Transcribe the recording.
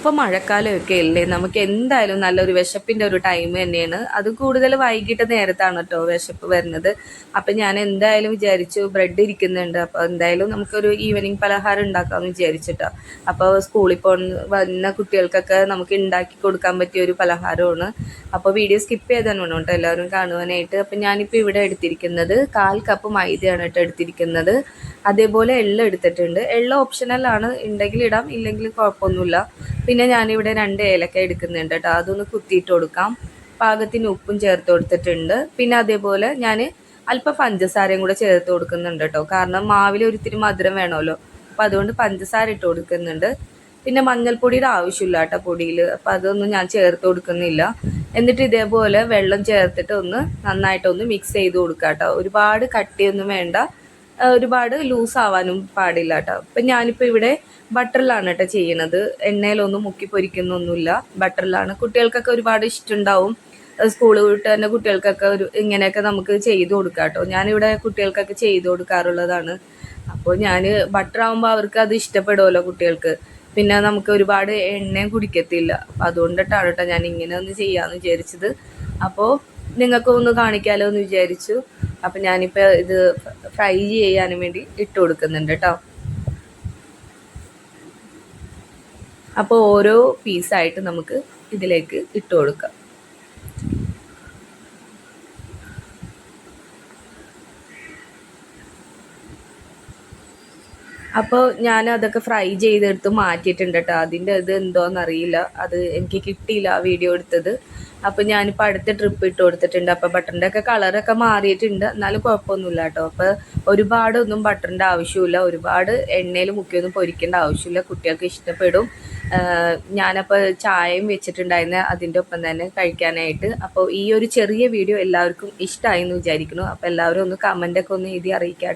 ഇപ്പം മഴക്കാലമൊക്കെ അല്ലേ, നമുക്ക് എന്തായാലും നല്ലൊരു വിശപ്പിൻ്റെ ഒരു ടൈം തന്നെയാണ്. അത് കൂടുതൽ വൈകിട്ട് നേരത്താണ് കേട്ടോ വിശപ്പ് വരുന്നത്. അപ്പം ഞാൻ എന്തായാലും വിചാരിച്ചു ബ്രെഡ് ഇരിക്കുന്നുണ്ട്, അപ്പോൾ എന്തായാലും നമുക്കൊരു ഈവനിങ് പലഹാരം ഉണ്ടാക്കാമെന്ന് വിചാരിച്ചിട്ടോ. അപ്പോൾ സ്കൂളിൽ വന്ന കുട്ടികൾക്കൊക്കെ നമുക്ക് ഉണ്ടാക്കി കൊടുക്കാൻ പറ്റിയ ഒരു പലഹാരമാണ്. അപ്പോൾ വീഡിയോ സ്കിപ്പ് ചെയ്താണ് കേട്ടോ എല്ലാവരും കാണുവാനായിട്ട്. അപ്പം ഞാനിപ്പോൾ ഇവിടെ എടുത്തിരിക്കുന്നത് 1/4 കപ്പ് മൈദയാണ് കേട്ടോ എടുത്തിരിക്കുന്നത്. അതേപോലെ എള്ള എടുത്തിട്ടുണ്ട്. എള്ള ഓപ്ഷണലാണ്, ഉണ്ടെങ്കിൽ ഇടാം, ഇല്ലെങ്കിൽ കുഴപ്പമൊന്നുമില്ല. പിന്നെ ഞാനിവിടെ 2 ഏലക്ക എടുക്കുന്നുണ്ട് കേട്ടോ. അതൊന്ന് കുത്തിയിട്ട് കൊടുക്കാം. പാകത്തിന് ഉപ്പും ചേർത്ത് കൊടുത്തിട്ടുണ്ട്. പിന്നെ അതേപോലെ ഞാൻ അല്പം പഞ്ചസാരയും കൂടെ ചേർത്ത് കൊടുക്കുന്നുണ്ട് കേട്ടോ. കാരണം മാവിൽ ഒരിത്തിരി മധുരം വേണമല്ലോ, അപ്പോൾ അതുകൊണ്ട് പഞ്ചസാര ഇട്ട് കൊടുക്കുന്നുണ്ട്. പിന്നെ മഞ്ഞൾപ്പൊടിയുടെ ആവശ്യമില്ല കേട്ടോ പൊടിയിൽ, അപ്പോൾ അതൊന്നും ഞാൻ ചേർത്ത് കൊടുക്കുന്നില്ല. എന്നിട്ട് ഇതേപോലെ വെള്ളം ചേർത്തിട്ട് നന്നായിട്ടൊന്ന് മിക്സ് ചെയ്ത് കൊടുക്കുക കേട്ടോ. ഒരുപാട് കട്ടിയൊന്നും വേണ്ട, ഒരുപാട് ലൂസ് ആവാനും പാടില്ല കേട്ടോ. അപ്പം ഞാനിപ്പോൾ ഇവിടെ ബട്ടറിലാണ് കേട്ടോ ചെയ്യണത്. എണ്ണയിലൊന്നും മുക്കി പൊരിക്കുന്നൊന്നുമില്ല, ബട്ടറിലാണ്. കുട്ടികൾക്കൊക്കെ ഒരുപാട് ഇഷ്ടമുണ്ടാവും. സ്കൂൾ വിട്ട് തന്നെ കുട്ടികൾക്കൊക്കെ ഇങ്ങനെയൊക്കെ നമുക്ക് ചെയ്ത് കൊടുക്കാം കേട്ടോ. ഞാനിവിടെ കുട്ടികൾക്കൊക്കെ ചെയ്ത് കൊടുക്കാറുള്ളതാണ്. അപ്പോൾ ഞാൻ ബട്ടർ ആകുമ്പോൾ അവർക്ക് അത് ഇഷ്ടപ്പെടുമല്ലോ കുട്ടികൾക്ക്. പിന്നെ നമുക്ക് ഒരുപാട് എണ്ണയും കുടിക്കത്തില്ല. അപ്പോൾ അതുകൊണ്ടിട്ടാണ് കേട്ടോ ഞാൻ ഇങ്ങനെ ഒന്ന് ചെയ്യാമെന്ന് വിചാരിച്ചത്. അപ്പോൾ നിങ്ങൾക്കൊന്ന് കാണിക്കാമല്ലോ എന്ന് വിചാരിച്ചു. അപ്പം ഞാനിപ്പോൾ ഇത് ഫ്രൈ ചെയ്യാനും വേണ്ടി ഇട്ട് കൊടുക്കുന്നുണ്ട് കേട്ടോ. അപ്പോൾ ഓരോ പീസായിട്ട് നമുക്ക് ഇതിലേക്ക് ഇട്ട് കൊടുക്കാം. അപ്പോൾ ഞാൻ അതൊക്കെ ഫ്രൈ ചെയ്തെടുത്ത് മാറ്റിയിട്ടുണ്ട് കേട്ടോ. അതിൻ്റെ ഇത് എന്തോന്നറിയില്ല, അത് എനിക്ക് കിട്ടിയില്ല വീഡിയോ എടുത്തത്. അപ്പോൾ ഞാനിപ്പോൾ അടുത്ത ട്രിപ്പ് ഇട്ട് കൊടുത്തിട്ടുണ്ട്. അപ്പോൾ ബട്ടറിൻ്റെ ഒക്കെ കളറൊക്കെ മാറിയിട്ടുണ്ട്, എന്നാലും കുഴപ്പമൊന്നുമില്ല കേട്ടോ. അപ്പോൾ ഒരുപാടൊന്നും ബട്ടറിൻ്റെ ആവശ്യമില്ല, ഒരുപാട് എണ്ണയിൽ മുക്കിയൊന്നും പൊരിക്കേണ്ട ആവശ്യമില്ല, കുട്ടികൾക്ക് ഇഷ്ടപ്പെടും. ഞാനപ്പോൾ ചായയും വെച്ചിട്ടുണ്ടായിരുന്നു അതിൻ്റെ ഒപ്പം തന്നെ കഴിക്കാനായിട്ട്. അപ്പോൾ ഈ ഒരു ചെറിയ വീഡിയോ എല്ലാവർക്കും ഇഷ്ടമായി എന്ന് വിചാരിക്കുന്നു. അപ്പോൾ എല്ലാവരും ഒന്ന് കമൻ്റൊക്കെ ഒന്ന് എഴുതി അറിയിക്കാം.